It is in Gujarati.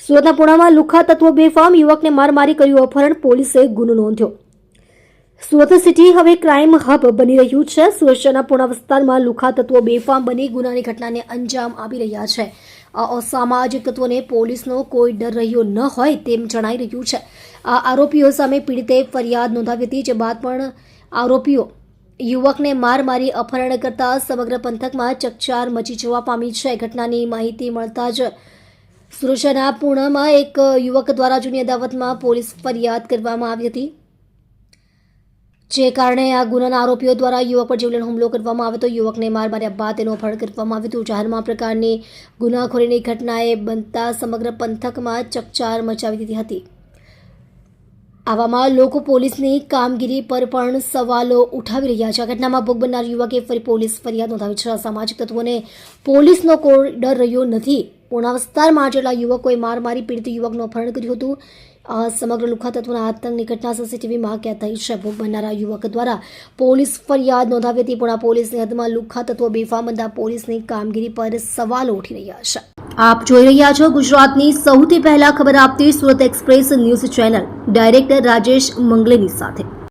સુરતના પુણામાં લુખ્ખા તત્વો બેફામ યુવકને મારી કર્યું અપહરણ, પોલીસે ગુનો નોંધ્યો। સુરત સિટી હવે ક્રાઇમ હબ બની રહ્યું છે। સુરત શહેરના પુણા વિસ્તારમાં લુખ્ખા તત્વો બેફામ બની ગુનાની ઘટનાને અંજામ આપી રહ્યા છે। આ અસામાજિક તત્વોને પોલીસનો કોઈ ડર રહ્યો ન હોય તેમ જણાઈ રહ્યું છે। આ આરોપીઓ સામે પીડિતે ફરિયાદ નોંધાવી હતી, જે બાદ પણ આરોપીઓ યુવકને મારી અપહરણ કરતા સમગ્ર પંથકમાં ચકચાર મચી જવા પામી છે। ઘટનાની માહિતી મળતા જ સુરત શહેરના પુણામાં એક યુવક દ્વારા જૂની અદાવતમાં પોલીસ ફરિયાદ કરવામાં આવી હતી, જે કારણે આ ગુનાના આરોપીઓ દ્વારા યુવક પર જીવલેણ હુમલો કરવામાં આવ્યો હતો। યુવકને માર્યા બાદ તેનું અપહરણ કરવામાં આવ્યું હતું। જાહેરમાં પ્રકારની ગુનાખોરીની ઘટનાએ બનતા સમગ્ર પંથકમાં ચકચાર મચાવી દીધી હતી। આવામાં લોકો પોલીસની કામગીરી પર પણ સવાલો ઉઠાવી રહ્યા છે। આ ઘટનામાં ભોગ બનનાર યુવકે ફરી પોલીસ ફરિયાદ નોંધાવી છે। સામાજિક તત્વોને પોલીસનો કોઈ ડર રહ્યો નથી। પુણા વિસ્તારમાં જેટલા યુવકોએ મારી પીડિત યુવકનું અપહરણ કર્યું હતું। આ સમગ્ર લુખ્ખા તત્વોના આતંકની ઘટના સીસીટીવીમાં કેદ થઈ છે। ભોગ બનનારા યુવક દ્વારા પોલીસ ફરિયાદ નોંધાવી હતી। પુણા પોલીસની હદમાં લુખ્ખા તત્વો બેફામ બનતા પોલીસની કામગીરી પર સવાલો ઉઠી રહ્યા છે। આપ જોઈ રહ્યા છો ગુજરાતની સૌથી પહેલા ખબર આપતી Surat Express News channel, director Rajesh મંગલેની સાથે।